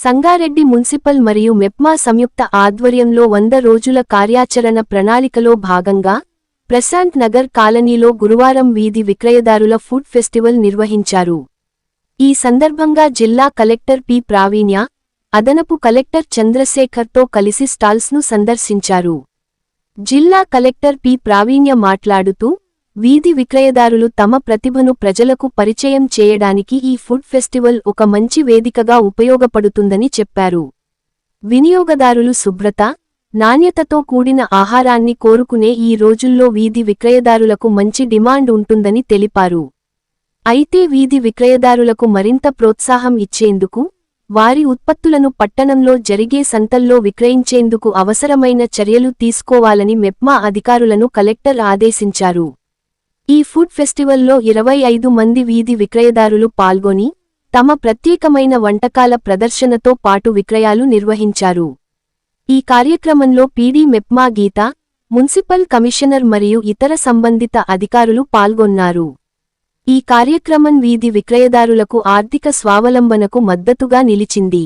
Sangareddy municipal మరియు మెప్మా సంయుక్త ఆధ్వర్యంలో 100 రోజుల కార్యాచరణ ప్రణాళికలో భాగంగా ప్రశాంత్ నగర్ కాలనీలో గురువారం వీధి విక్రయదారుల ఫుడ్ ఫెస్టివల్ నిర్వహించారు. ఈ సందర్భంగా జిల్లా కలెక్టర్ పి. ప్రావీణ్య, అదనపు కలెక్టర్ చంద్రశేఖర్తో కలిసి స్టాల్స్ను సందర్శించారు. జిల్లా కలెక్టర్ పి. ప్రావీణ్య మాట్లాడుతూ, వీధి విక్రయదారులు తమ ప్రతిభను ప్రజలకు పరిచయం చేయడానికి ఈ ఫుడ్ ఫెస్టివల్ ఒక మంచి వేదికగా ఉపయోగపడుతుందని చెప్పారు. వినియోగదారులు శుభ్రత, నాణ్యతతో కూడిన ఆహారాన్ని కోరుకునే ఈ రోజుల్లో వీధి విక్రయదారులకు మంచి డిమాండ్ ఉంటుందని తెలిపారు. అయితే వీధి విక్రయదారులకు మరింత ప్రోత్సాహం ఇచ్చేందుకు, వారి ఉత్పత్తులను పట్టణంలో జరిగే సంతల్లో విక్రయించేందుకు అవసరమైన చర్యలు తీసుకోవాలని మెప్మా అధికారులను కలెక్టర్ ఆదేశించారు. ఈ ఫుడ్ ఫెస్టివల్లో 25 మంది వీధి విక్రయదారులు పాల్గొని, తమ ప్రత్యేకమైన వంటకాల ప్రదర్శనతో పాటు విక్రయాలు నిర్వహించారు. ఈ కార్యక్రమంలో పీడీ మెప్మా గీత, మున్సిపల్ కమిషనర్ మరియు ఇతర సంబంధిత అధికారులు పాల్గొన్నారు. ఈ కార్యక్రమం వీధి విక్రయదారులకు ఆర్థిక స్వావలంబనకు మద్దతుగా నిలిచింది.